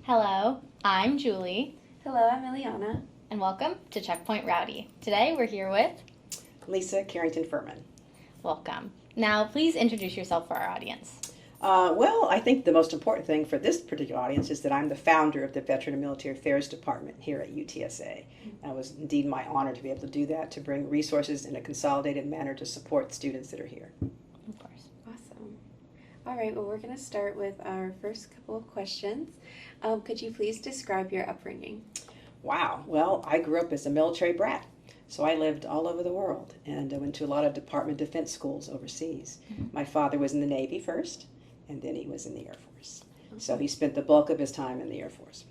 Hello, I'm Julie, Hello, I'm Ileana. and welcome to Checkpoint Rowdy. Today we're here with Lisa Carrington Firmin. Welcome. Now, please introduce yourself for our audience. Well, I think the most important thing for this particular audience is that I'm the founder of the Veteran and Military Affairs Department here at UTSA. It was indeed my honor to be able to do that, to bring resources in a consolidated manner to support students that are here. Of course. Awesome. All right, well, we're going to start with our first couple of questions. Could you please describe your upbringing? Wow. Well, I grew up as a military brat. So I lived all over the world and I went to a lot of Department of Defense schools overseas. My father was in the Navy first, and then he was in the Air Force. So he spent the bulk of his time in the Air Force.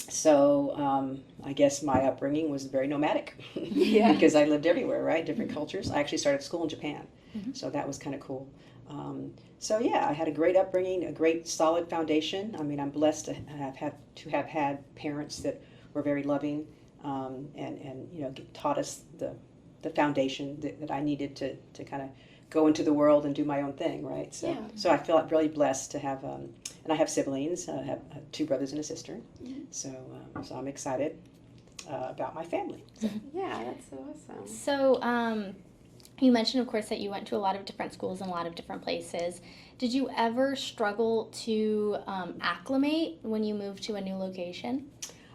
So I guess my upbringing was very nomadic because I lived everywhere, right? Different cultures. I actually started school in Japan, so that was kind of cool. So yeah, I had a great upbringing, a great solid foundation. I mean, I'm blessed to have had parents that were very loving and you know, taught us the foundation that I needed to kind of go into the world and do my own thing, right? So so I feel really blessed to have, and I have siblings. I have two brothers and a sister. So I'm excited about my family. So. Yeah, that's so awesome. So, you mentioned, of course, that you went to a lot of different schools in a lot of different places. Did you ever struggle to acclimate when you moved to a new location?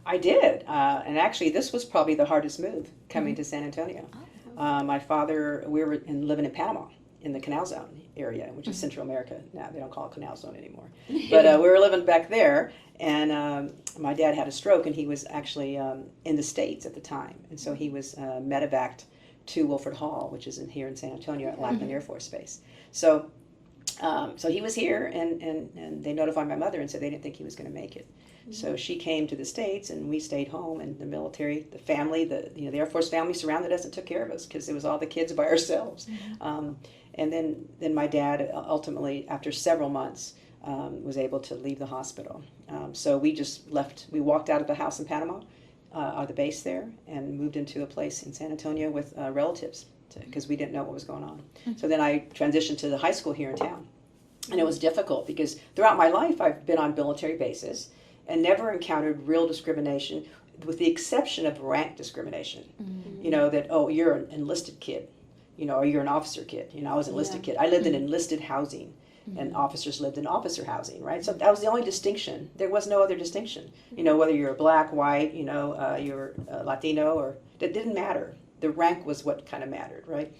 I did, and actually this was probably the hardest move, coming to San Antonio. My father, we were living in Panama, in the Canal Zone area, which is Central America. Now they don't call it Canal Zone anymore. But we were living back there, and my dad had a stroke, and he was actually in the States at the time. And so he was medevaced to Wilford Hall, which is here in San Antonio at Lackland Air Force Base. So he was here, and they notified my mother and said they didn't think he was going to make it. So she came to the States, and we stayed home, and the military, the family, the Air Force family surrounded us and took care of us because it was all the kids by ourselves. And then my dad ultimately, after several months, was able to leave the hospital. So we just left. We walked out of the house in Panama, out of the base there, and moved into a place in San Antonio with relatives because we didn't know what was going on. So then I transitioned to the high school here in town. And it was difficult because throughout my life I've been on military bases and never encountered real discrimination, with the exception of rank discrimination. You know, that, oh, you're an enlisted kid, you know, or you're an officer kid. You know, I was an enlisted kid. I lived in enlisted housing, and officers lived in officer housing, right? So that was the only distinction. There was no other distinction. You know, whether you're black, white, you know, you're Latino, or it didn't matter. The rank was what kind of mattered, right?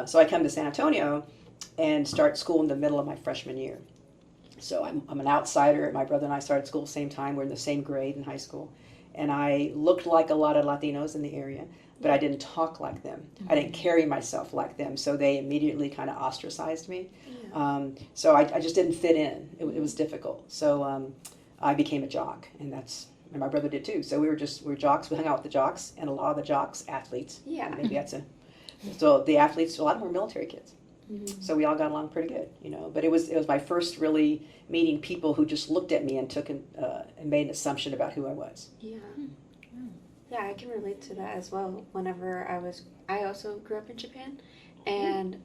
So I come to San Antonio and start school in the middle of my freshman year. So I'm an outsider. My brother and I started school at the same time. We're in the same grade in high school. And I looked like a lot of Latinos in the area, but I didn't talk like them. I didn't carry myself like them. So they immediately kind of ostracized me. So I just didn't fit in. It was difficult. So I became a jock, and my brother did too. So we were jocks. We hung out with the jocks, and a lot of the jocks, athletes. Yeah. Maybe so the athletes, a lot of them were military kids. So we all got along pretty good, you know. But it was my first really meeting people who just looked at me and took and made an assumption about who I was. Yeah, I can relate to that as well. Whenever I also grew up in Japan, and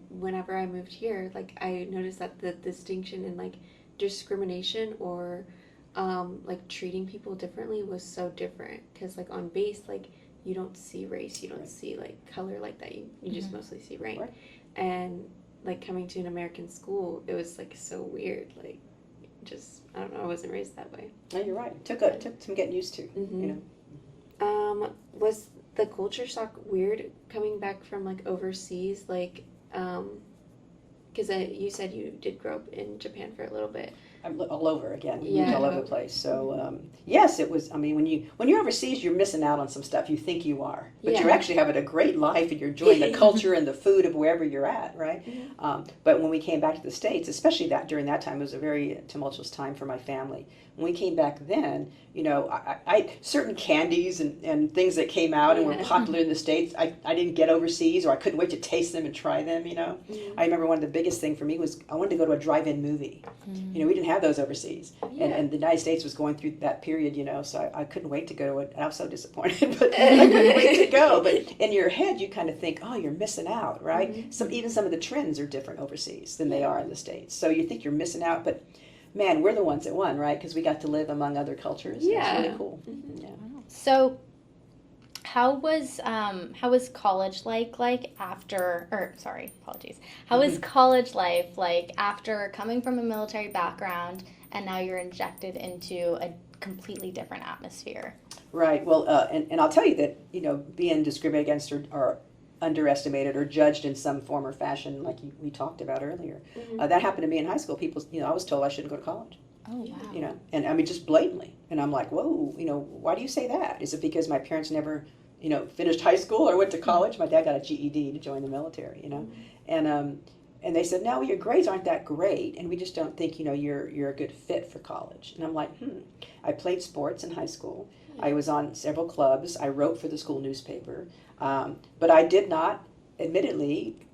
whenever I moved here, like I noticed that the distinction in like discrimination or like treating people differently was so different. Because like on base, like you don't see race, you don't see like color like that. You just mostly see rank. Right. And like coming to an American school, it was like so weird. Like, just I don't know. I wasn't raised that way. No, you're right. It took some getting used to. You know. Was the culture shock weird coming back from like overseas? Like, because you said you did grow up in Japan for a little bit. I'm all over again. Yeah. All over the place. So yes, it was. I mean, when you're overseas, you're missing out on some stuff you think you are, but you're actually having a great life and you're enjoying the culture and the food of wherever you're at, right? But when we came back to the States, especially during that time, it was a very tumultuous time for my family. When we came back then, you know, I certain candies and things that came out and were popular in the States, I didn't get overseas, or I couldn't wait to taste them and try them, you know. I remember one of the biggest things for me was I wanted to go to a drive-in movie. You know, we didn't have those overseas. And the United States was going through that period, you know, so I couldn't wait to go to it. I was so disappointed, but I couldn't wait to go. But in your head, you kind of think, oh, you're missing out, right? Even some of the trends are different overseas than they are in the States. So you think you're missing out, but man, we're the ones that won, right? Because we got to live among other cultures. Yeah. It's really cool. Mhm. Yeah. So, how was college like after? Or sorry, apologies. How was college life like after coming from a military background and now you're injected into a completely different atmosphere? Right. Well, and I'll tell you that, being discriminated against or underestimated or judged in some form or fashion, like we talked about earlier, that happened to me in high school. People, I was told I shouldn't go to college. Oh wow. And I mean, just blatantly. And I'm like, whoa, why do you say that? Is it because my parents never, finished high school or went to college? My dad got a GED to join the military, and they said, no, your grades aren't that great, and we just don't think, you're a good fit for college. And I'm like, I played sports in high school. I was on several clubs. I wrote for the school newspaper. But I did not, admittedly,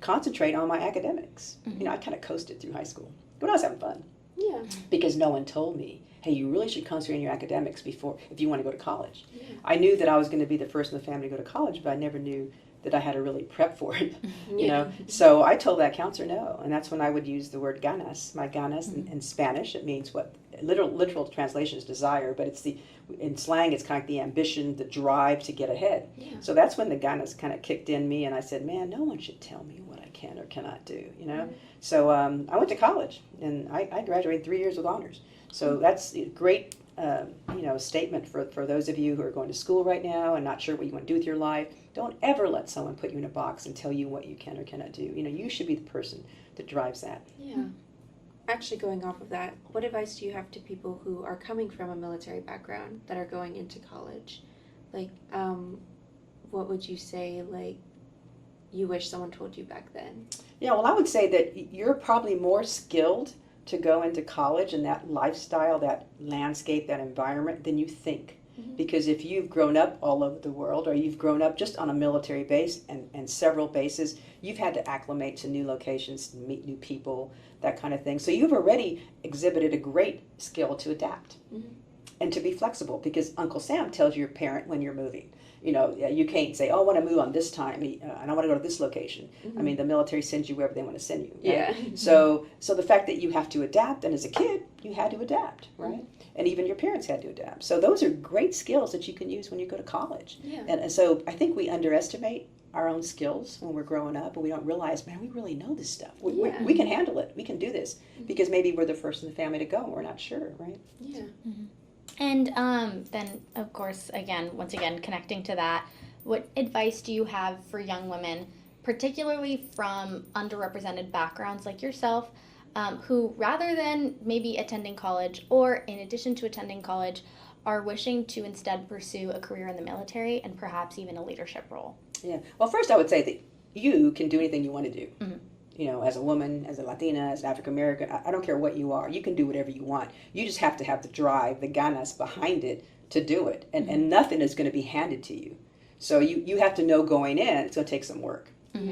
concentrate on my academics. I kind of coasted through high school. But I was having fun. Yeah. Because no one told me, hey, you really should concentrate on your academics if you want to go to college. Yeah. I knew that I was going to be the first in the family to go to college, but I never knew that I had to really prep for it. So I told that counselor no, and that's when I would use the word ganas. My ganas in Spanish, it means what literal translation is desire, but in slang it's kind of the ambition, the drive to get ahead. Yeah. So that's when the ganas kind of kicked in me, and I said, man, no one should tell me what I can or cannot do. So I went to college, and I graduated 3 years with honors. So that's a great statement for those of you who are going to school right now and not sure what you want to do with your life. Don't ever let someone put you in a box and tell you what you can or cannot do. You should be the person that drives that. Yeah. Actually, going off of that, what advice do you have to people who are coming from a military background that are going into college? Like, what would you say, like, you wish someone told you back then? Yeah, well, I would say that you're probably more skilled to go into college and that lifestyle, that landscape, that environment than you think. Because if you've grown up all over the world, or you've grown up just on a military base and several bases, you've had to acclimate to new locations, meet new people, that kind of thing. So you've already exhibited a great skill to adapt and to be flexible, because Uncle Sam tells your parent when you're moving. You can't say, oh, I want to move on this time, and I want to go to this location. I mean, the military sends you wherever they want to send you. Right? Yeah. So the fact that you have to adapt, and as a kid, you had to adapt, right? And even your parents had to adapt. So those are great skills that you can use when you go to college. Yeah. And so I think we underestimate our own skills when we're growing up, and we don't realize, man, we really know this stuff. We can handle it. We can do this, because maybe we're the first in the family to go, and we're not sure, right? Yeah. And then, of course, once again, connecting to that, what advice do you have for young women, particularly from underrepresented backgrounds like yourself, who rather than maybe attending college or in addition to attending college, are wishing to instead pursue a career in the military and perhaps even a leadership role? Yeah. Well, first I would say that you can do anything you want to do. As a woman, as a Latina, as an African American, I don't care what you are. You can do whatever you want. You just have to have the drive, the ganas behind it to do it. And nothing is going to be handed to you. So you have to know going in, it's going to take some work,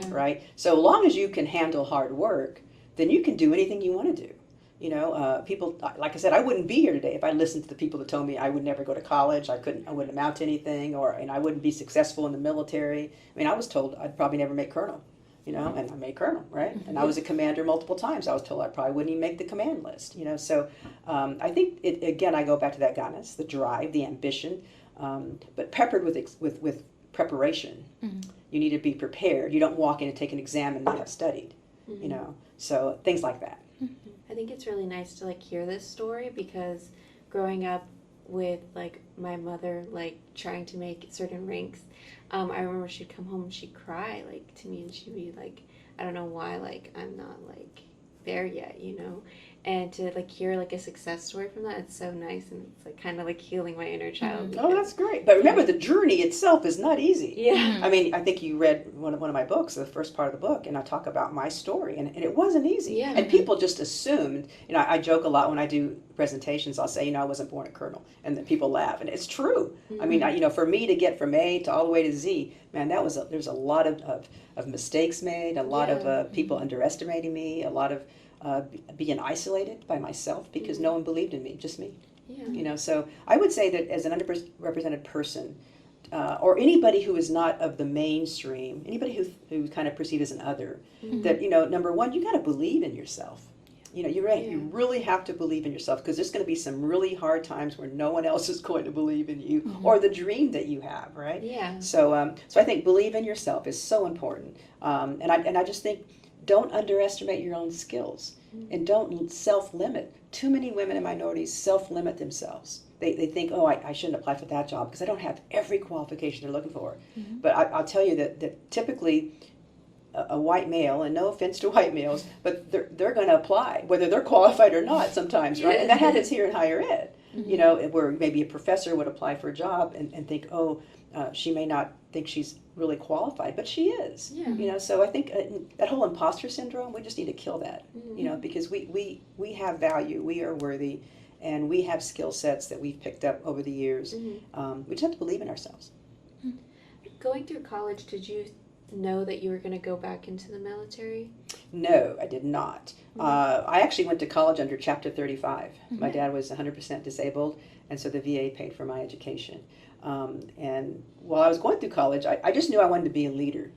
right? So long as you can handle hard work, then you can do anything you want to do. People, like I said, I wouldn't be here today if I listened to the people that told me I would never go to college, I wouldn't amount to anything, and I wouldn't be successful in the military. I mean, I was told I'd probably never make colonel. And I made colonel, right? And I was a commander multiple times. I was told I probably wouldn't even make the command list, So I think, again, I go back to that ganas, the drive, the ambition, but peppered with preparation. You need to be prepared. You don't walk in and take an exam and not have studied, So things like that. I think it's really nice to, hear this story, because growing up with, my mother, trying to make certain ranks, I remember she'd come home and she'd cry, to me, and she'd be I don't know why, I'm not, there yet, and to, hear, a success story from that, it's so nice, and it's, kind of, healing my inner child. Oh, that's great. But remember, the journey itself is not easy. Yeah. I mean, I think you read one of my books, the first part of the book, and I talk about my story, and it wasn't easy. Yeah. And people just assumed, I joke a lot when I do presentations, I'll say, I wasn't born a colonel, and then people laugh, and it's true. I mean, for me to get from A to all the way to Z, man, there's a lot of mistakes made, a lot of people underestimating me, a lot of being isolated by myself because no one believed in me, just me. Yeah. So I would say that as an underrepresented person, or anybody who is not of the mainstream, anybody who kind of perceived as an other, that, number one, you got to believe in yourself. You're right. Yeah. You really have to believe in yourself, because there's going to be some really hard times where no one else is going to believe in you or the dream that you have, right? Yeah. So I think believe in yourself is so important. And I just think don't underestimate your own skills, and don't self-limit. Too many women and minorities self-limit themselves. They think, oh, I shouldn't apply for that job because I don't have every qualification they're looking for. But I'll tell you that typically a white male, and no offense to white males, but they're going to apply, whether they're qualified or not sometimes, right? And that happens here in higher ed, where maybe a professor would apply for a job and think, oh, she may not think she's really qualified, but she is. Yeah. So I think that whole imposter syndrome, we just need to kill that, because we have value, we are worthy, and we have skill sets that we've picked up over the years. We just have to believe in ourselves. Going through college, did you know that you were going to go back into the military? No, I did not. I actually went to college under Chapter 35. My dad was 100% disabled, and so the VA paid for my education. And while I was going through college, I just knew I wanted to be a leader.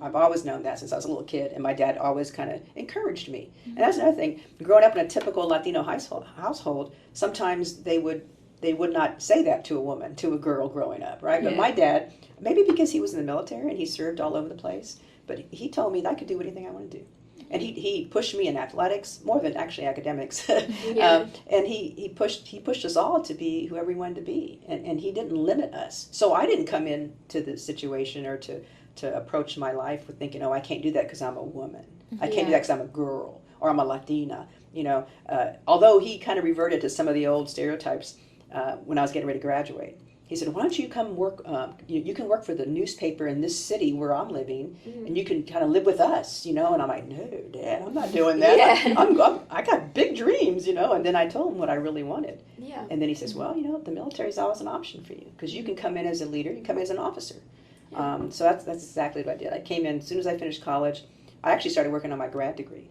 I've always known that since I was a little kid, and my dad always kind of encouraged me. And that's another thing. Growing up in a typical Latino household, sometimes they would not say that to a woman, to a girl growing up, right? But my dad, maybe because he was in the military and he served all over the place, but he told me that I could do anything I wanted to do. And he pushed me in athletics, more than actually academics. And he pushed us all to be whoever we wanted to be. And he didn't limit us. So I didn't come into the situation or to approach my life with thinking, oh, I can't do that because I'm a woman. I can't do that because I'm a girl or I'm a Latina. Although he kind of reverted to some of the old stereotypes when I was getting ready to graduate. He said, why don't you come work, you can work for the newspaper in this city where I'm living, and you can kind of live with us, And I'm like, no, Dad, I'm not doing that. Yeah. I got big dreams, And then I told him what I really wanted. Yeah. And then he says, well, the military is always an option for you, because you can come in as a leader, you can come in as an officer. So that's exactly what I did. I came in, as soon as I finished college, I actually started working on my grad degree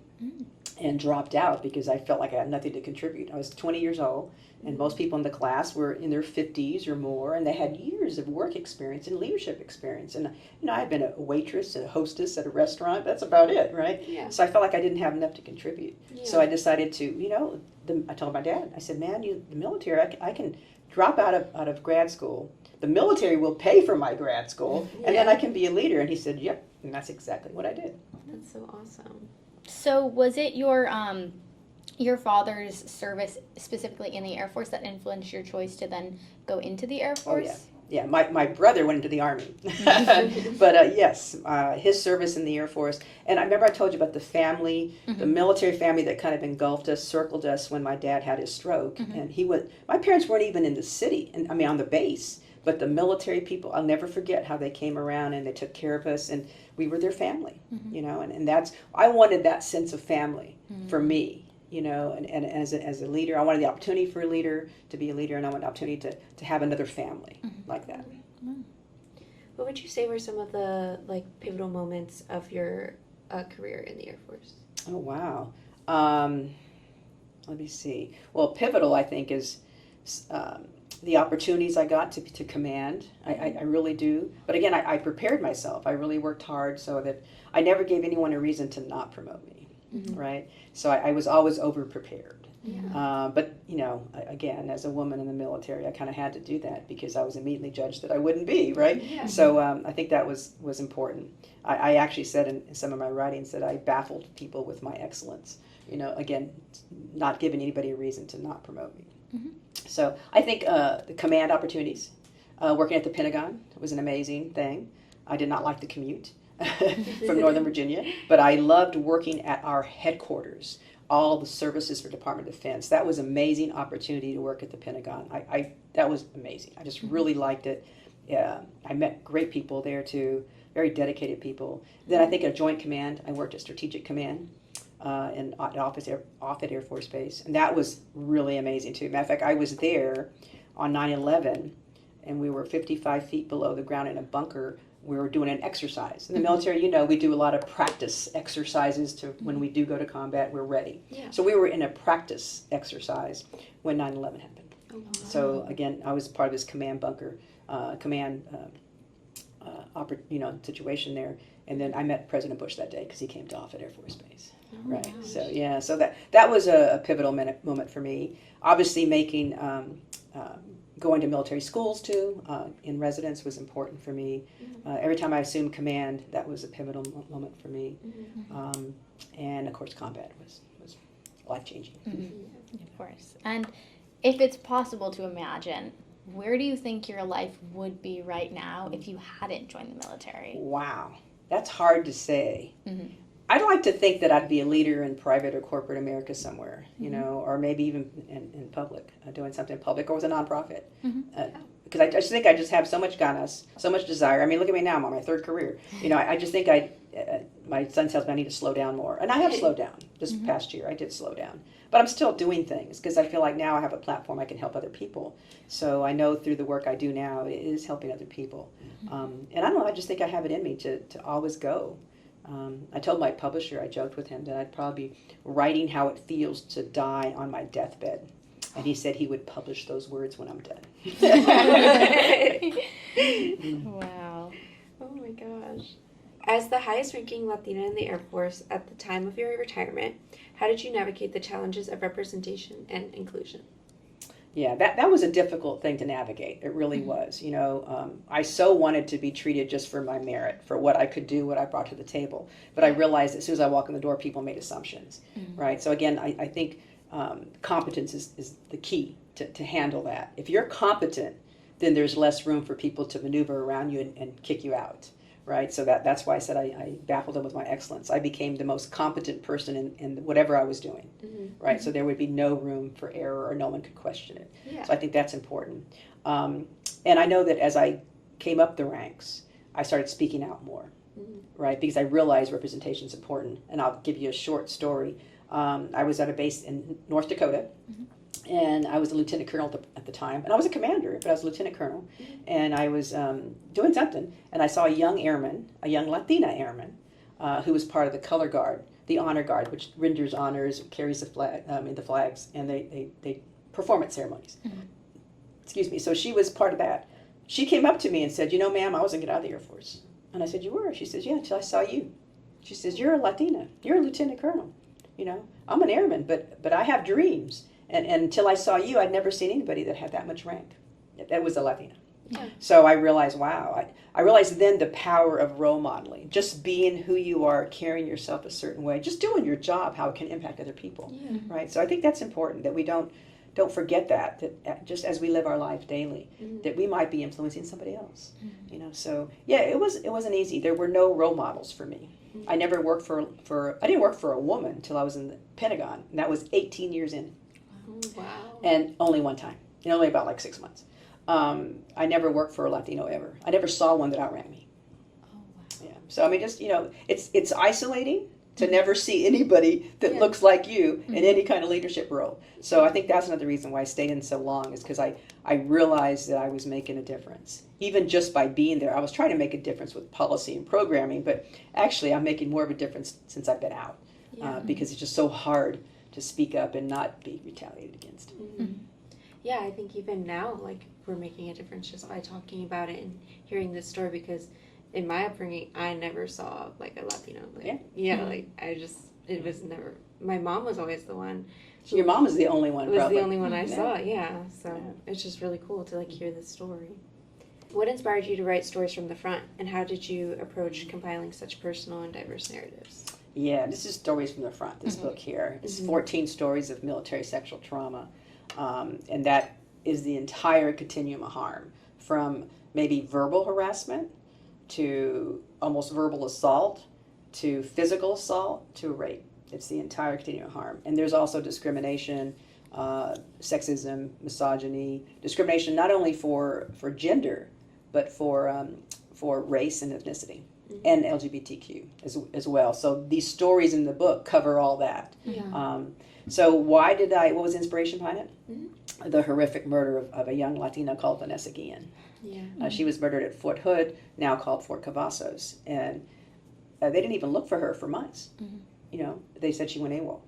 and dropped out because I felt like I had nothing to contribute. I was 20 years old. And most people in the class were in their 50s or more, and they had years of work experience and leadership experience. And, I had been a waitress and a hostess at a restaurant. That's about it, right? Yeah. So I felt like I didn't have enough to contribute. Yeah. So I decided to, I told my dad, I said, man, the military, I can drop out of grad school. The military will pay for my grad school, and then I can be a leader. And he said, yep. And that's exactly what I did. That's so awesome. So was it your father's service specifically in the Air Force that influenced your choice to then go into the Air Force? Oh, yeah. My brother went into the Army. But yes, his service in the Air Force. And I remember I told you about the family, the military family that kind of engulfed us, circled us when my dad had his stroke. And my parents weren't even in the city, on the base. But the military people, I'll never forget how they came around and they took care of us, and we were their family, and that's, I wanted that sense of family for me. And as a leader, I wanted the opportunity for a leader to be a leader, and I wanted the opportunity to have another family like that. What would you say were some of the pivotal moments of your career in the Air Force? Oh, wow. Let me see. Well, pivotal, I think, is the opportunities I got to command. I really do. But again, I prepared myself. I really worked hard so that I never gave anyone a reason to not promote me. Right? So I was always over-prepared. Yeah. But, again, as a woman in the military, I kind of had to do that because I was immediately judged that I wouldn't be, right? Yeah. So I think that was important. I actually said in some of my writings that I baffled people with my excellence. Again, not giving anybody a reason to not promote me. So I think the command opportunities, working at the Pentagon was an amazing thing. I did not like the commute from Northern Virginia, but I loved working at our headquarters, all the services for Department of Defense. That was an amazing opportunity to work at the Pentagon. That was amazing. I just really liked it. Yeah, I met great people there too, very dedicated people. Then I think at Joint Command, I worked at Strategic Command in Offutt Air Force Base, and that was really amazing too. Matter of fact, I was there on 9/11, and we were 55 feet below the ground in a bunker. We were doing an exercise. In the military, we do a lot of practice exercises to when we do go to combat, we're ready. Yeah. So we were in a practice exercise when 9/11 happened. Oh, wow. So again, I was part of this command bunker, situation there, And then I met President Bush that day because he came to Offutt Air Force Base. Oh, Right. wow. So yeah. So that was a pivotal moment for me. Obviously, making going to military schools too in residence was important for me. Every time I assumed command, that was a pivotal moment for me. And of course, combat was life changing. Of course. And if it's possible to imagine, where do you think your life would be right now if you hadn't joined the military? Wow, that's hard to say. I'd like to think that I'd be a leader in private or corporate America somewhere, you know, or maybe even in public, doing something in public or with a nonprofit. Because I just think I just have so much ganas, so much desire. I mean, look at me now, I'm on my third career. You know, I just think my son tells me I need to slow down more. And I have slowed down this past year. I did slow down. But I'm still doing things because I feel like now I have a platform I can help other people. So I know through the work I do now, it is helping other people. And I don't know, I just think I have it in me to always go. I told my publisher, I joked with him that I'd probably be writing how it feels to die on my deathbed. And he said he would publish those words when I'm dead. Wow. Oh my gosh. As the highest ranking Latina in the Air Force at the time of your retirement, how did you navigate the challenges of representation and inclusion? Yeah, that was a difficult thing to navigate. It really was. You know, I so wanted to be treated just for my merit, for what I could do, what I brought to the table. But I realized as soon as I walk in the door, people made assumptions, right? So again, I think competence is the key to handle that. If you're competent, then there's less room for people to maneuver around you and kick you out. Right, so that's why I said I baffled them with my excellence. I became the most competent person in whatever I was doing, right? So there would be no room for error or no one could question it. Yeah. So I think that's important. And I know that as I came up the ranks, I started speaking out more, right? Because I realized representation is important. And I'll give you a short story. I was at a base in North Dakota. And I was a lieutenant colonel at the time. And I was a commander, but I was a lieutenant colonel. And I was doing something. And I saw a young airman, a young Latina airman, who was part of the color guard, the honor guard, which renders honors, carries the flag, the flags, and they perform at ceremonies. Excuse me. So she was part of that. She came up to me and said, you know, ma'am, I wasn't get out of the Air Force. And I said, you were? She says, yeah, until I saw you. She says, you're a Latina. You're a lieutenant colonel. You know, I'm an airman, but I have dreams. And until I saw you, I'd never seen anybody that had that much rank. That was a Latina. Yeah. So I realized, wow. I realized then the power of role modeling. Just being who you are, carrying yourself a certain way, just doing your job, how it can impact other people. Right? So I think that's important, that we don't forget that just as we live our life daily, that we might be influencing somebody else. You know, so yeah, it wasn't easy. There were no role models for me. I never worked I didn't work for a woman until I was in the Pentagon, and that was 18 years in. Wow. And only one time, only about like 6 months. I never worked for a Latino ever. I never saw one that outran me. Oh, wow. Yeah. So I mean, just it's isolating to never see anybody that looks like you in any kind of leadership role. So I think that's another reason why I stayed in so long, is because I realized that I was making a difference. Even just by being there, I was trying to make a difference with policy and programming, but actually I'm making more of a difference since I've been out, because it's just so hard to speak up and not be retaliated against. Yeah, I think even now, like, we're making a difference just by talking about it and hearing this story, because in my upbringing, I never saw, like, a Latino. Like, like, it was never, my mom was always the one. So your mom was the only one, was probably. the only one I saw, So it's just really cool to, like, hear this story. What inspired you to write Stories from the Front, and how did you approach compiling such personal and diverse narratives? Yeah, this is Stories from the Front, this book here. It's 14 stories of military sexual trauma. And that is the entire continuum of harm, from maybe verbal harassment to almost verbal assault to physical assault to rape. It's the entire continuum of harm. And there's also discrimination, sexism, misogyny, discrimination not only for gender, but for race and ethnicity. And LGBTQ as well. So these stories in the book cover all that. So what was the inspiration behind it? The horrific murder of a young Latina called Vanessa Guillen. She was murdered at Fort Hood, now called Fort Cavazos. And they didn't even look for her for months. They said she went AWOL.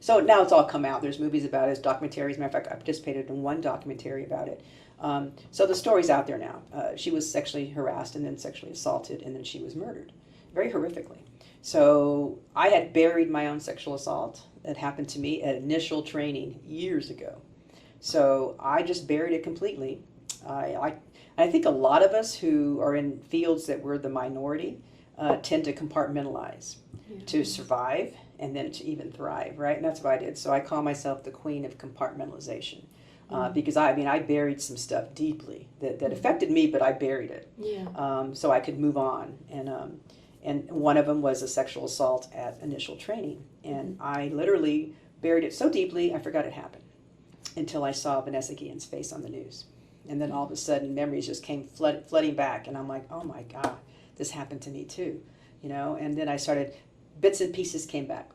So now it's all come out. There's movies about it, there's documentaries. As a matter of fact, I participated in one documentary about it. So the story's out there now. She was sexually harassed and then sexually assaulted, and then she was murdered, very horrifically. So I had buried my own sexual assault that happened to me at initial training years ago. So I just buried it completely. I think a lot of us who are in fields that we're the minority tend to compartmentalize to survive and then to even thrive, right? And that's what I did. So I call myself the queen of compartmentalization because I buried some stuff deeply that affected me, but I buried it so I could move on. And one of them was a sexual assault at initial training. And I literally buried it so deeply, I forgot it happened until I saw Vanessa Guillen's face on the news. And then all of a sudden, memories just came flooding back. And I'm like, oh my God, this happened to me too. And then I started, bits and pieces came back.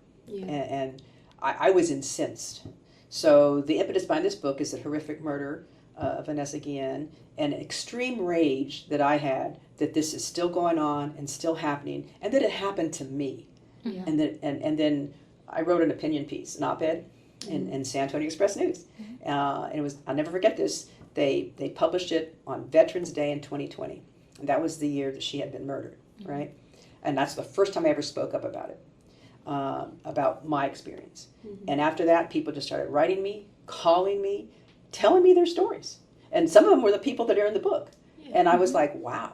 And I was incensed. So the impetus behind this book is the horrific murder of Vanessa Guillen and extreme rage that I had that this is still going on and still happening, and that it happened to me. And then I wrote an opinion piece, an op-ed in San Antonio Express News. And it was, I'll never forget this, they published it on Veterans Day in 2020. And that was the year that she had been murdered, right? And that's the first time I ever spoke up about it, about my experience. And after that, people just started writing me, calling me, telling me their stories. And some of them were the people that are in the book. And I was like, wow,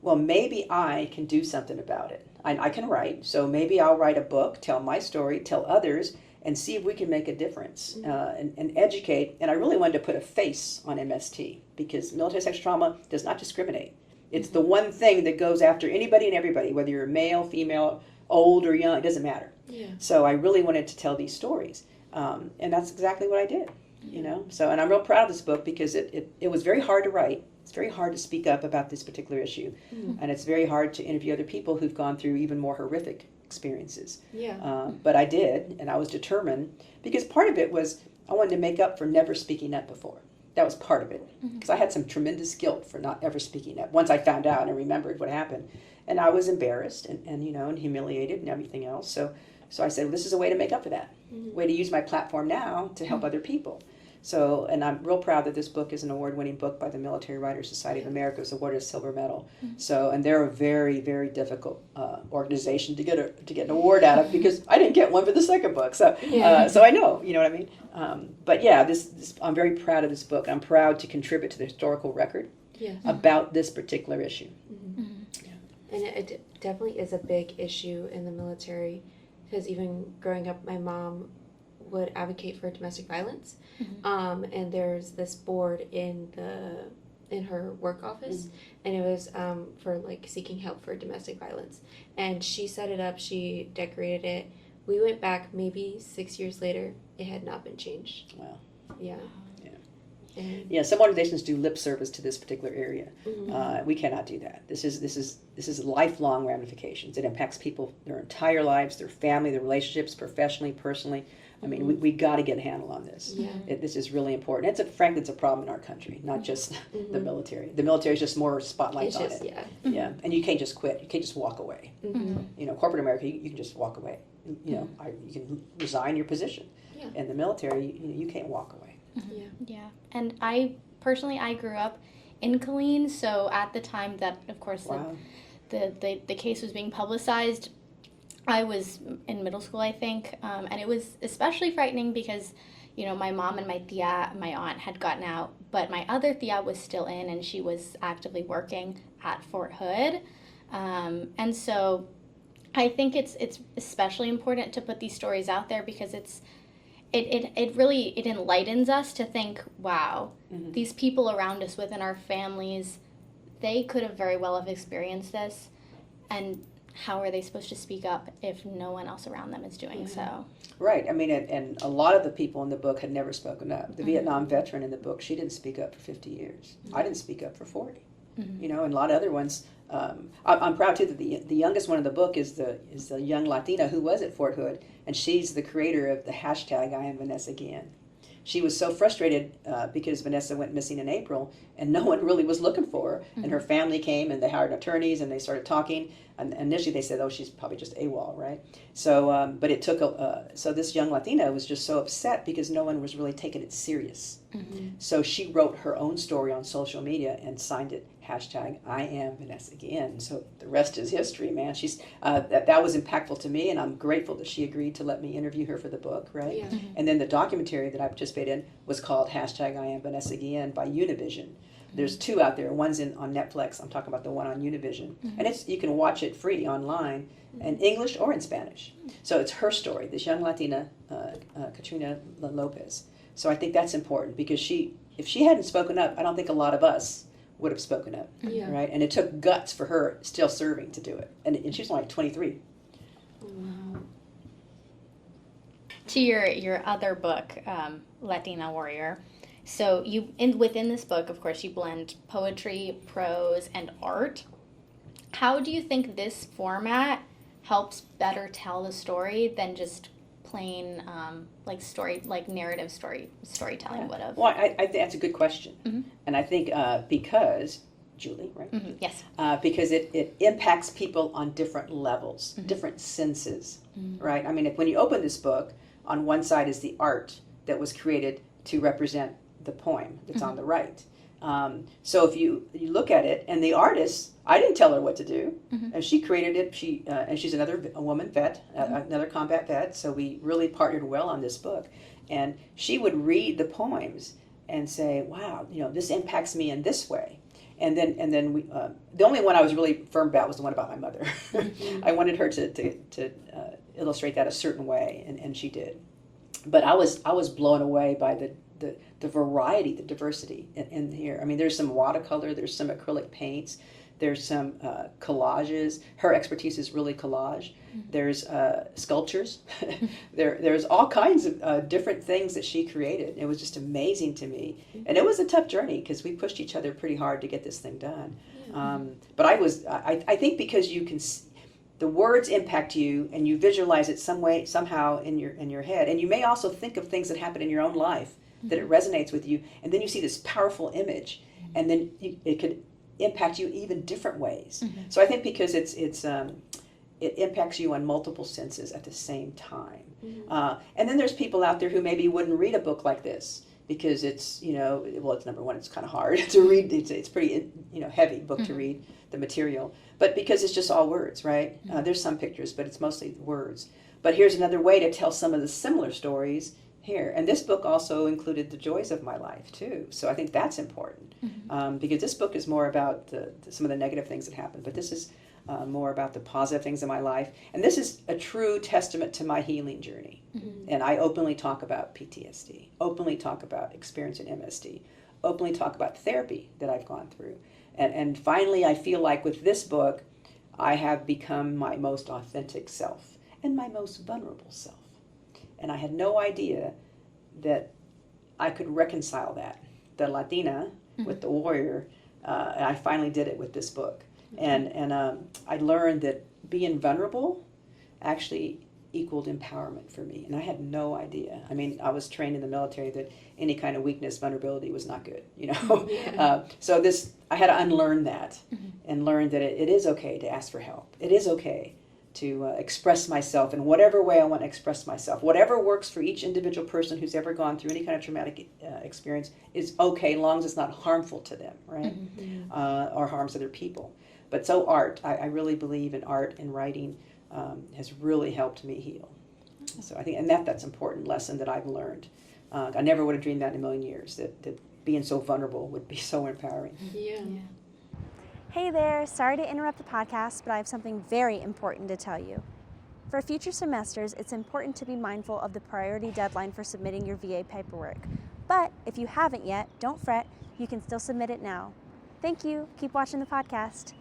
well, maybe I can do something about it. I can write, so maybe I'll write a book, tell my story, tell others, and see if we can make a difference and educate. And I really wanted to put a face on MST because military sexual trauma does not discriminate. It's the one thing that goes after anybody and everybody, whether you're male, female, old or young, it doesn't matter. So I really wanted to tell these stories. And that's exactly what I did, So, and I'm real proud of this book because it was very hard to write. It's very hard to speak up about this particular issue. And it's very hard to interview other people who've gone through even more horrific experiences. But I did, and I was determined because part of it was I wanted to make up for never speaking up before. That was part of it because I had some tremendous guilt for not ever speaking up once I found out and remembered what happened. And I was embarrassed and humiliated and everything else. So I said, well, this is a way to make up for that, way to use my platform now to help other people. So, and I'm real proud that this book is an award-winning book by the Military Writers Society of America. It was awarded a silver medal. So, and they're a very, very difficult organization to get an award out of because I didn't get one for the second book. So, so I know, you know what I mean. But yeah, this I'm very proud of this book. I'm proud to contribute to the historical record about this particular issue. And it definitely is a big issue in the military because even growing up, my mom would advocate for domestic violence, and there's this board in her work office, and it was for like seeking help for domestic violence. And she set it up. She decorated it. We went back maybe 6 years later. It had not been changed. Wow. Yeah. Yeah, some organizations do lip service to this particular area. We cannot do that. This is lifelong ramifications. It impacts people their entire lives, their family, their relationships, professionally, personally. I mean, we got to get a handle on this. This is really important. Frankly, it's a problem in our country, not just the military. The military is just more spotlights on it. Yeah, and you can't just quit. You can't just walk away. Corporate America, you can just walk away. You can resign your position. In the military, you can't walk away. Yeah, and I personally grew up in Killeen, so at the time that, of course, the case was being publicized, I was in middle school, I think, and it was especially frightening because, my mom and my aunt had gotten out, but my other tia was still in, and she was actively working at Fort Hood, and so I think it's especially important to put these stories out there because it really enlightens us to think, wow, these people around us within our families, they could have very well have experienced this, and how are they supposed to speak up if no one else around them is doing so? Right. I mean, and a lot of the people in the book had never spoken up. The Vietnam veteran in the book, she didn't speak up for 50 years. I didn't speak up for 40. And a lot of other ones. I'm proud too that the youngest one in the book is the young Latina who was at Fort Hood, and she's the creator of the hashtag I am Vanessa Guillen. she was so frustrated because Vanessa went missing in April and no one really was looking for her. Mm-hmm. And her family came and they hired attorneys and they started talking. And initially they said, oh, she's probably just AWOL, right? So, but it took so this young Latina was just so upset because no one was really taking it serious. Mm-hmm. So she wrote her own story on social media and signed it #I am Vanessa Guillen. So the rest is history, man. She's that was impactful to me, and I'm grateful that she agreed to let me interview her for the book, right? Yeah. Mm-hmm. And then the documentary that I participated in was called #I am Vanessa Guillen by Univision. There's two out there. One's on Netflix. I'm talking about the one on Univision, and you can watch it free online in English or in Spanish. So it's her story, this young Latina, Katrina Lopez. So I think that's important because if she hadn't spoken up, I don't think a lot of us would have spoken up, right? And it took guts for her still serving to do it, and she was only 23. Wow. To your other book, Latina Warrior. So within this book, of course, you blend poetry, prose, and art. How do you think this format helps better tell the story than just plain narrative storytelling would have? Well, I think that's a good question, and I think because Julie, right? Mm-hmm. Yes. Because it impacts people on different levels, different senses, right? I mean, when you open this book, on one side is the art that was created to represent the poem that's on the right. So if you look at it, and the artist, I didn't tell her what to do, and she created it. And she's a woman vet, another combat vet. So we really partnered well on this book, and she would read the poems and say, "Wow, this impacts me in this way." And then we, the only one I was really firm about was the one about my mother. I wanted her to illustrate that a certain way, and she did. But I was blown away by the variety, the diversity in here. I mean, there's some watercolor, there's some acrylic paints, there's some collages. Her expertise is really collage. There's sculptures. There's all kinds of different things that she created. It was just amazing to me. And it was a tough journey because we pushed each other pretty hard to get this thing done. But I think because the words impact you and you visualize it somehow in your head. And you may also think of things that happen in your own life that it resonates with you. And then you see this powerful image, and then it could impact you even different ways. So I think because it impacts you on multiple senses at the same time. And then there's people out there who maybe wouldn't read a book like this because it's number one, it's kind of hard to read. It's pretty heavy book to read, the material. But because it's just all words, right? There's some pictures, but it's mostly words. But here's another way to tell some of the similar stories here. And this book also included the joys of my life too. So I think that's important because this book is more about some of the negative things that happen, but this is more about the positive things in my life. And this is a true testament to my healing journey. And I openly talk about PTSD, openly talk about experiencing MSD, openly talk about therapy that I've gone through. And finally, I feel like with this book, I have become my most authentic self and my most vulnerable self. And I had no idea that I could reconcile that, the Latina with the warrior. And I finally did it with this book. And I learned that being vulnerable actually equaled empowerment for me. And I had no idea. I mean, I was trained in the military that any kind of weakness, vulnerability was not good, So I had to unlearn that and learn that it is okay to ask for help. It is okay to express myself in whatever way I want to express myself. Whatever works for each individual person who's ever gone through any kind of traumatic experience is okay, as long as it's not harmful to them, right? Or harms other people. But so art, I really believe in art and writing has really helped me heal. So I think, and that's an important lesson that I've learned. I never would have dreamed that in a million years, that being so vulnerable would be so empowering. Yeah. Hey there, sorry to interrupt the podcast, but I have something very important to tell you. For future semesters, it's important to be mindful of the priority deadline for submitting your VA paperwork. But if you haven't yet, don't fret, you can still submit it now. Thank you, keep watching the podcast.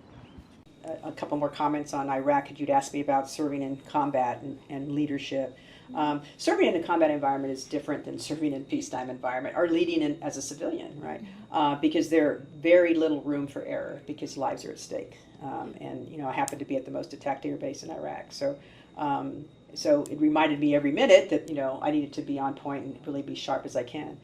A couple more comments on Iraq. You'd asked me about serving in combat and leadership. Serving in a combat environment is different than serving in peacetime environment or leading in as a civilian, right? Because there's very little room for error because lives are at stake. And I happen to be at the most attacked air base in Iraq. So So it reminded me every minute that, I needed to be on point and really be sharp as I can.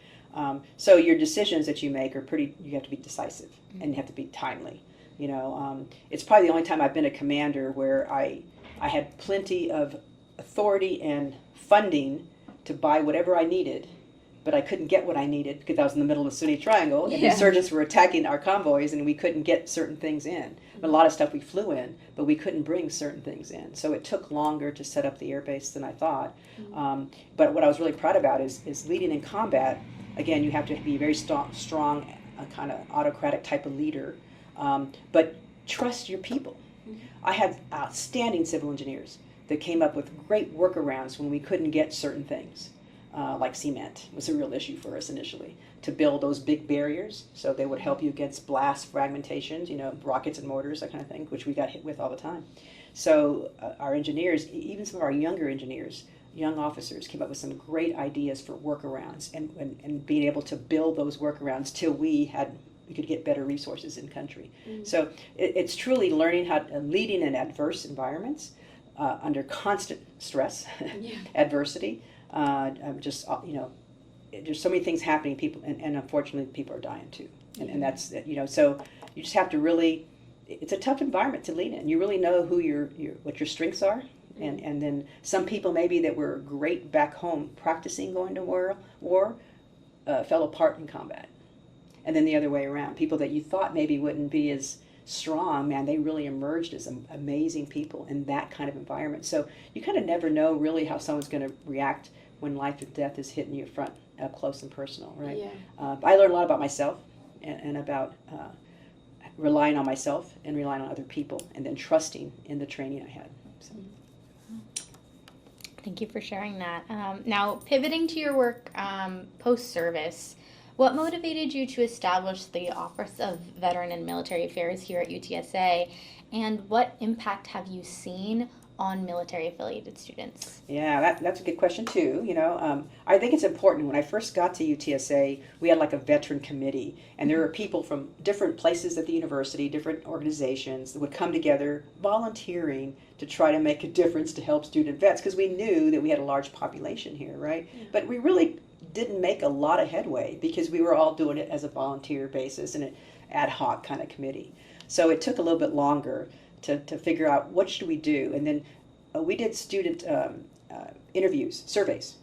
So your decisions that you make are you have to be decisive and you have to be timely. It's probably the only time I've been a commander where I had plenty of authority and funding to buy whatever I needed, but I couldn't get what I needed because I was in the middle of the Sunni Triangle, and the insurgents were attacking our convoys, and we couldn't get certain things in. A lot of stuff we flew in, but we couldn't bring certain things in. So it took longer to set up the airbase than I thought. But what I was really proud about is leading in combat. Again, you have to be a very strong kind of autocratic type of leader, but trust your people. I have outstanding civil engineers that came up with great workarounds when we couldn't get certain things. Like cement was a real issue for us initially, to build those big barriers so they would help you against blast fragmentations, rockets and mortars, that kind of thing, which we got hit with all the time. So our engineers, even some of our younger engineers, young officers, came up with some great ideas for workarounds and being able to build those workarounds till we could get better resources in country. So it's truly learning leading in adverse environments under constant stress, adversity. There's so many things happening, people, and unfortunately people are dying too. And that's, so you just have to really, it's a tough environment to lead in. You really know who what your strengths are. And then some people maybe that were great back home practicing going to war fell apart in combat. And then the other way around, people that you thought maybe wouldn't be as strong, man, they really emerged as amazing people in that kind of environment. So you kind of never know really how someone's going to react when life and death is hitting you up close and personal, right? Yeah. I learned a lot about myself and about relying on myself and relying on other people, and then trusting in the training I had. So. Thank you for sharing that. Now, pivoting to your work post-service, what motivated you to establish the Office of Veteran and Military Affairs here at UTSA, and what impact have you seen on military-affiliated students? Yeah, that's a good question too. I think it's important. When I first got to UTSA, we had like a veteran committee, and there were people from different places at the university, different organizations that would come together volunteering to try to make a difference to help student vets, because we knew that we had a large population here, right? Yeah. But we really didn't make a lot of headway because we were all doing it as a volunteer basis and an ad hoc kind of committee. So it took a little bit longer to figure out what should we do. And then we did student interviews, surveys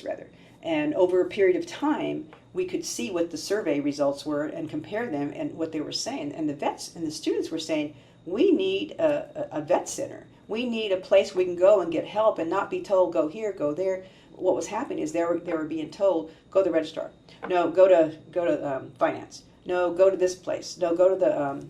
rather. And over a period of time, we could see what the survey results were and compare them and what they were saying. And the vets and the students were saying, we need a vet center. We need a place we can go and get help and not be told, go here, go there. What was happening is they were being told, go to the registrar. No, go to finance. No, go to this place. No, go to the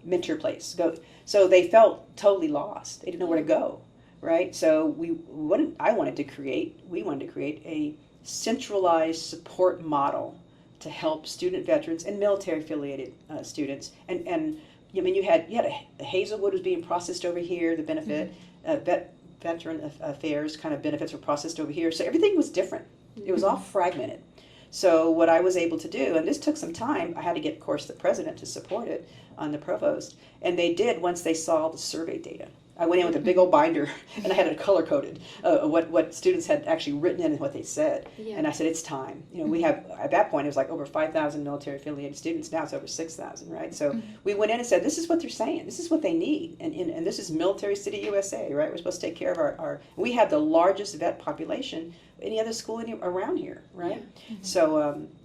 mentor place. Go. So they felt totally lost. They didn't know where to go, right? So we wanted to create a centralized support model to help student veterans and military affiliated students. And I mean, you had a Hazelwood was being processed over here, the benefit, veteran affairs kind of benefits were processed over here. So everything was different. It was all fragmented. So what I was able to do, and this took some time, I had to get, of course, the president to support it on the provost, and they did once they saw the survey data. I went in with a big old binder, and I had it color-coded, what students had actually written in and what they said. Yeah. And I said, it's time. We have, at that point, it was like over 5,000 military-affiliated students. Now it's over 6,000, right? So we went in and said, this is what they're saying. This is what they need. And this is Military City, USA, right? We're supposed to take care of our we have the largest vet population of any other school around here, right? Yeah.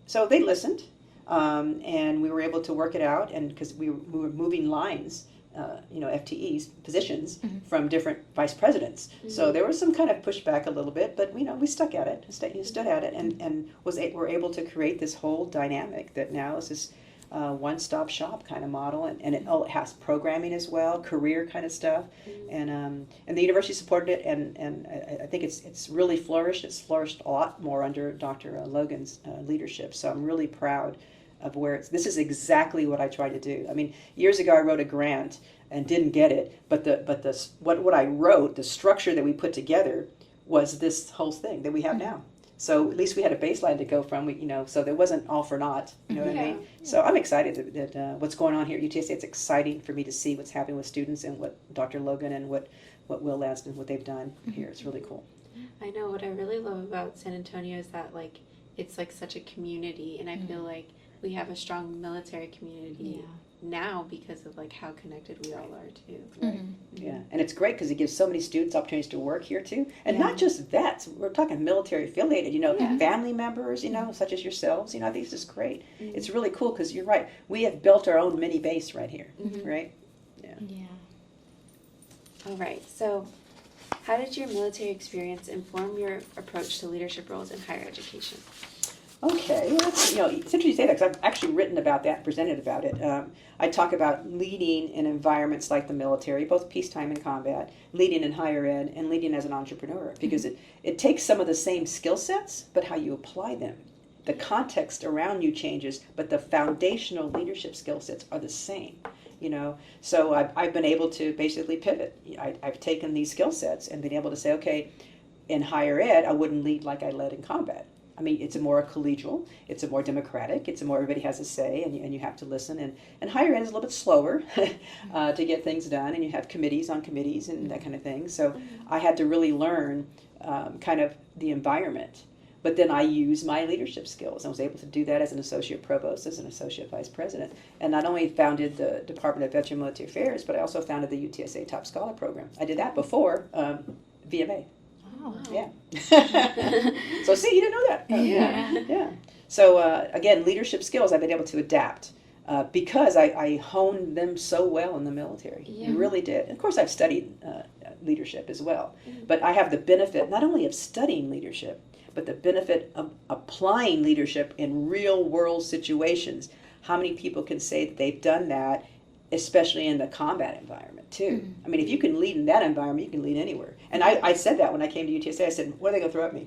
So they listened, and we were able to work it out, and because we were moving lines, FTEs, positions from different vice presidents. So there was some kind of pushback a little bit, but we stuck at it, stood at it, and were able to create this whole dynamic that now is this one-stop shop kind of model, and it has programming as well, career kind of stuff, and the university supported it, and I think it's really flourished. It's flourished a lot more under Dr. Logan's leadership. So I'm really proud of where this is exactly what I tried to do. I mean, years ago I wrote a grant and didn't get it, but what I wrote, the structure that we put together, was this whole thing that we have now. So at least we had a baseline to go from, so there wasn't all for naught, what I mean? Yeah. So I'm excited that what's going on here at UTSA. It's exciting for me to see what's happening with students and what Dr. Logan and what what Will Laston, what they've done here. It's really cool. I know what I really love about San Antonio is that like it's like such a community, and I feel like we have a strong military community now because of like how connected we all are too. Right. Yeah, and it's great because it gives so many students opportunities to work here too, and not just vets. We're talking military affiliated, family members, such as yourselves. I think this is great. It's really cool because you're right. We have built our own mini base right here, right? Yeah. All right. So, how did your military experience inform your approach to leadership roles in higher education? Okay, well, it's interesting you say that because I've actually written about that, presented about it. I talk about leading in environments like the military, both peacetime and combat, leading in higher ed, and leading as an entrepreneur, because it takes some of the same skill sets, but how you apply them. The context around you changes, but the foundational leadership skill sets are the same. So I've been able to basically pivot. I've taken these skill sets and been able to say, okay, in higher ed, I wouldn't lead like I led in combat. I mean, it's a more collegial, it's a more democratic, it's a more everybody has a say, and you have to listen. And higher ed is a little bit slower to get things done, and you have committees on committees and that kind of thing. So I had to really learn kind of the environment. But then I used my leadership skills. I was able to do that as an associate provost, as an associate vice president. And not only founded the Department of Veteran Military Affairs, but I also founded the UTSA Top Scholar Program. I did that before VMA. Oh. Yeah. So see, you didn't know that. Yeah. So again, leadership skills I've been able to adapt because I honed them so well in the military. I really did. Of course, I've studied leadership as well. But I have the benefit not only of studying leadership, but the benefit of applying leadership in real world situations. How many people can say that they've done that, especially in the combat environment too? I mean, if you can lead in that environment, you can lead anywhere. And I said that when I came to UTSA. I said, what are they going to throw at me?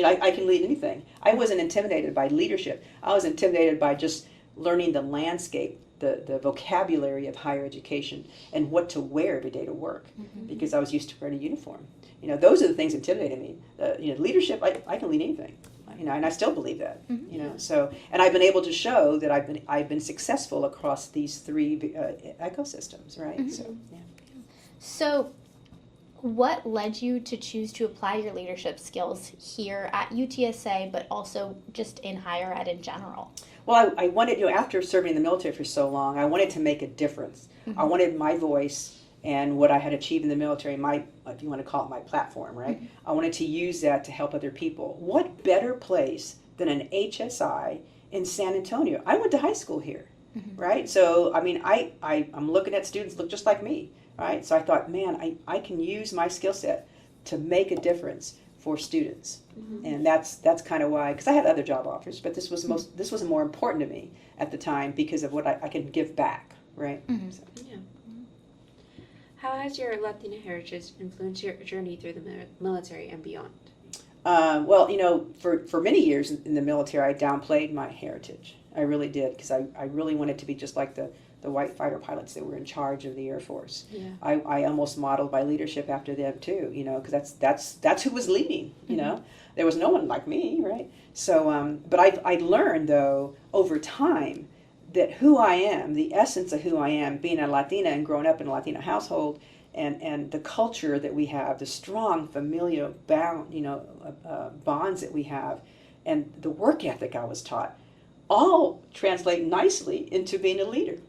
I can lead anything. I wasn't intimidated by leadership. I was intimidated by just learning the landscape, the vocabulary of higher education, and what to wear every day to work, because I was used to wearing a uniform. Those are the things that intimidated me. Leadership, I can lead anything. And I still believe that. So, and I've been able to show that I've been successful across these three ecosystems, right? So, what led you to choose to apply your leadership skills here at UTSA, but also just in higher ed in general? Well, I wanted, after serving in the military for so long, I wanted to make a difference. I wanted my voice and what I had achieved in the military, if you want to call it my platform, right? I wanted to use that to help other people. What better place than an HSI in San Antonio? I went to high school here, right? So, I mean, I'm looking at students look just like me, right? So I thought, man, I can use my skill set to make a difference for students. And that's kind of why, because I had other job offers, but this was more important to me at the time because of what I can give back, right? So. Yeah. How has your Latina heritage influenced your journey through the military and beyond? Well, for many years in the military, I downplayed my heritage. I really did, because I really wanted to be just like the white fighter pilots that were in charge of the Air Force. Yeah. I almost modeled my leadership after them too, because that's who was leading. There was no one like me, right? So, but I learned though over time that who I am, the essence of who I am, being a Latina and growing up in a Latina household, and the culture that we have, the strong familial bonds that we have, and the work ethic I was taught, all translate nicely into being a leader,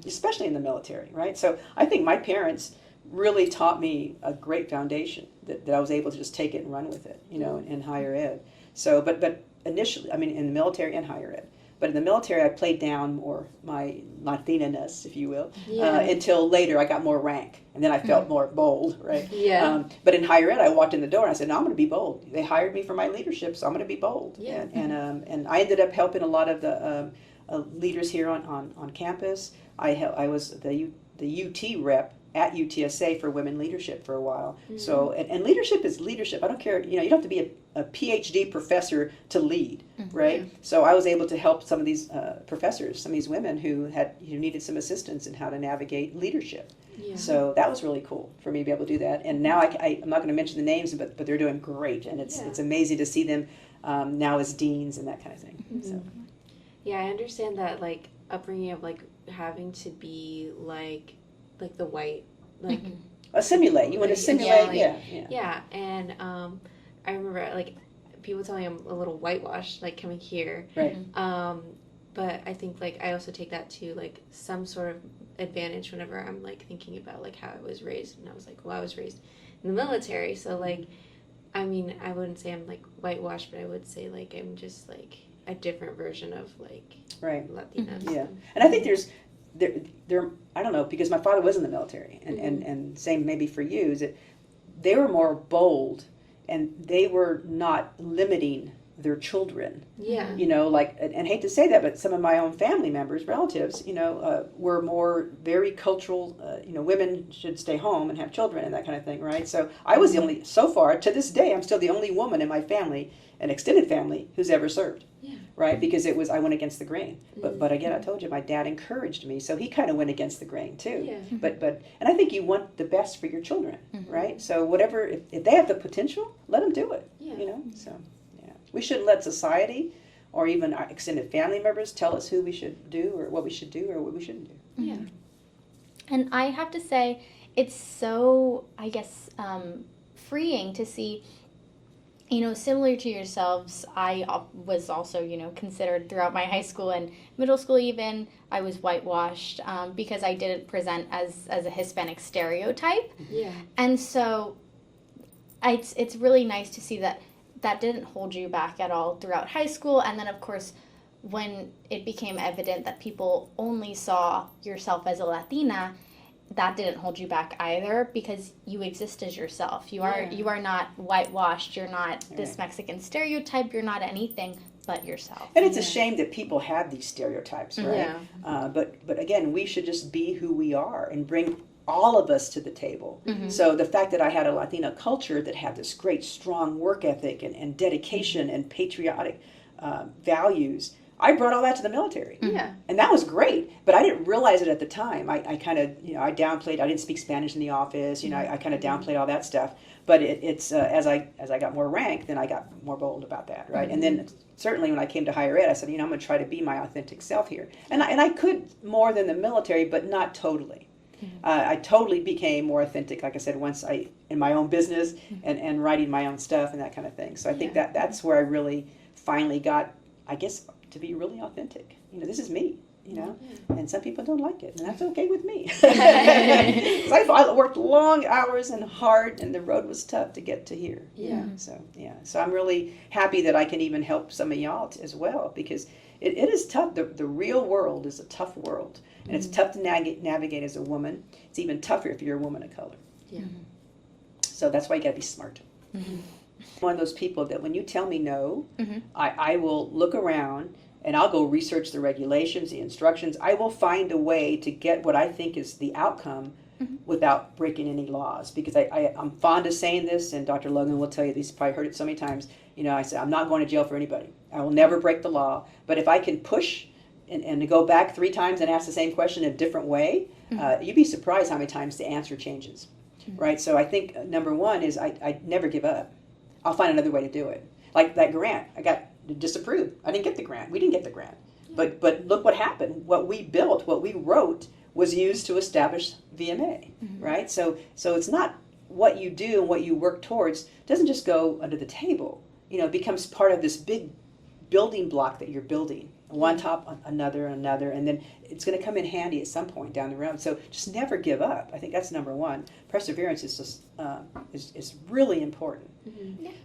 especially in the military, right? So I think my parents really taught me a great foundation that I was able to just take it and run with it, in higher ed. So, but initially, I mean, in the military and higher ed. But in the military, I played down more my Latina-ness, if you will, until later I got more rank. And then I felt more bold, right? Yeah. But in higher ed, I walked in the door and I said, no, I'm going to be bold. They hired me for my leadership, so I'm going to be bold. Yeah. And I ended up helping a lot of the leaders here on campus. I was the UT rep at UTSA for women leadership for a while. So, and leadership is leadership. I don't care, you don't have to be a PhD professor to lead, right? So I was able to help some of these professors, some of these women who needed some assistance in how to navigate leadership. Yeah. So that was really cool for me to be able to do that. And now I'm not going to mention the names, but they're doing great. And it's amazing to see them now as deans and that kind of thing. So. Yeah, I understand that, upbringing of, having to be, the white, Simulate. You want to simulate, Yeah, and I remember like people telling me I'm a little whitewashed, like coming here. Right. But I think like I also take that to like some sort of advantage whenever I'm like thinking about like how I was raised, and I was like, well, I was raised in the military, so like, I mean, I wouldn't say I'm like whitewashed, but I would say like I'm just like a different version of like Latinas. Yeah, and I think there I don't know, because my father was in the military, and same maybe for you, is that they were more bold, and they were not limiting their children. Yeah. You know, like, and hate to say that, but some of my own family members, relatives, were more very cultural, women should stay home and have children and that kind of thing, right? So I was the only, so far, to this day, I'm still the only woman in my family, an extended family, who's ever served. Yeah. Right? Because I went against the grain. But again, I told you, my dad encouraged me, so he kind of went against the grain too. Yeah. But and I think you want the best for your children, right? So whatever, if they have the potential, let them do it. Yeah. So yeah, we shouldn't let society or even our extended family members tell us who we should do or what we should do or what we shouldn't do. Yeah. And I have to say, it's so, I guess, freeing to see, similar to yourselves, I was also, considered throughout my high school and middle school even, I was whitewashed because I didn't present as a Hispanic stereotype. Yeah. And so it's really nice to see that didn't hold you back at all throughout high school. And then, of course, when it became evident that people only saw yourself as a Latina, that didn't hold you back either, because you exist as yourself. You are not whitewashed. You're not this Mexican stereotype. You're not anything but yourself. And it's a shame that people have these stereotypes, right? Yeah. But again, we should just be who we are and bring all of us to the table. So the fact that I had a Latina culture that had this great strong work ethic and dedication and patriotic values, I brought all that to the military. Yeah. And that was great, but I didn't realize it at the time. I kind of, I downplayed, I didn't speak Spanish in the office, I kind of downplayed all that stuff. But it's as I got more rank, then I got more bold about that, right? And then certainly when I came to higher ed, I said, I'm going to try to be my authentic self here. And I could more than the military, but not totally. I totally became more authentic, like I said, once in my own business and writing my own stuff and that kind of thing. So I think that's where I really finally got, I guess, to be really authentic. This is me, and some people don't like it, and that's okay with me. 'Cause I worked long hours and hard, and the road was tough to get to here. Yeah. So I'm really happy that I can even help some of y'all as well, because it is tough. The real world is a tough world, and it's tough to navigate as a woman. It's even tougher if you're a woman of color. Yeah. So that's why you got to be smart. One of those people that when you tell me no, I will look around and I'll go research the regulations, the instructions. I will find a way to get what I think is the outcome without breaking any laws. Because I'm fond of saying this, and Dr. Logan will tell you this, you've probably heard it so many times. I say, I'm not going to jail for anybody. I will never break the law. But if I can push and to go back 3 times and ask the same question in a different way, you'd be surprised how many times the answer changes. Right? So I think number one is I never give up. I'll find another way to do it. Like that grant, I got disapproved. I didn't get the grant. We didn't get the grant. But look what happened. What we built, what we wrote, was used to establish VMA, right? So it's not what you do and what you work towards doesn't just go under the table. It becomes part of this big building block that you're building. One top, another, and then it's going to come in handy at some point down the road. So just never give up. I think that's number one. Perseverance is just is really important.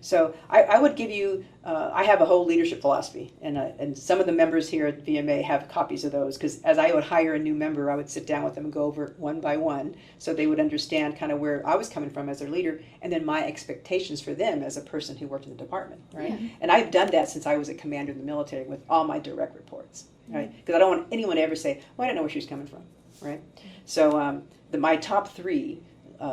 So I would give you. I have a whole leadership philosophy, and some of the members here at VMA have copies of those, because as I would hire a new member, I would sit down with them and go over it one by one, so they would understand kind of where I was coming from as their leader, and then my expectations for them as a person who worked in the department, right? Yeah. And I've done that since I was a commander in the military with all my direct reports, right? Because I don't want anyone to ever say, well, I don't know where she's coming from, right? So my top 3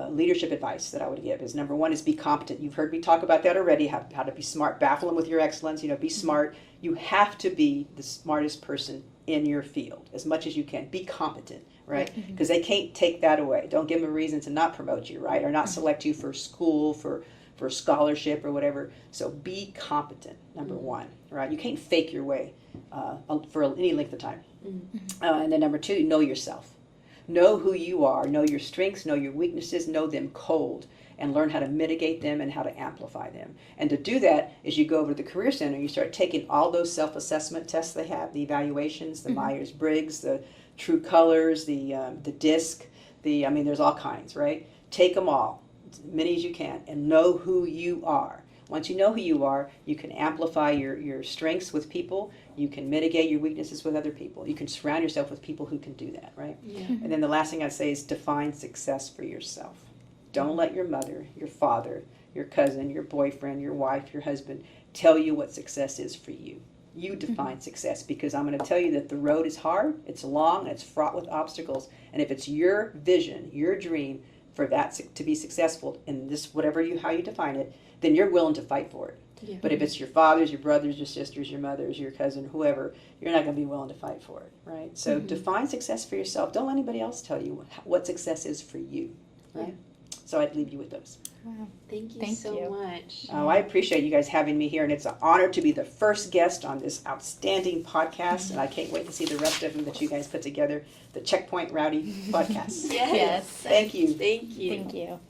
leadership advice that I would give is, number one is be competent. You've heard me talk about that already, how to be smart, baffle them with your excellence, be smart. You have to be the smartest person in your field as much as you can. Be competent, right? Because they can't take that away. Don't give them a reason to not promote you, right? Or not select you for school, for scholarship or whatever. So be competent, number one, right? You can't fake your way for any length of time. And then number 2, know yourself. Know who you are, know your strengths, know your weaknesses, know them cold, and learn how to mitigate them and how to amplify them. And to do that is you go over to the Career Center, you start taking all those self-assessment tests they have, the evaluations, the Myers-Briggs, the True Colors, the DISC, there's all kinds, right? Take them all, as many as you can, and know who you are. Once you know who you are, you can amplify your strengths with people. You can mitigate your weaknesses with other people. You can surround yourself with people who can do that, right? Yeah. And then the last thing I'd say is define success for yourself. Don't let your mother, your father, your cousin, your boyfriend, your wife, your husband tell you what success is for you. You define success, because I'm going to tell you that the road is hard, it's long, it's fraught with obstacles. And if it's your vision, your dream for that to be successful in this, how you define it, then you're willing to fight for it. Yeah. But if it's your fathers, your brothers, your sisters, your mothers, your cousin, whoever, you're not going to be willing to fight for it, right? So define success for yourself. Don't let anybody else tell you what success is for you, right? Yeah. So I'd leave you with those. Wow. Thank you Thank so you. much. Oh, I appreciate you guys having me here, and it's an honor to be the first guest on this outstanding podcast, and I can't wait to see the rest of them that you guys put together, the Checkpoint Rowdy podcast. Yes. Yes. Thank you. Thank you. Thank you.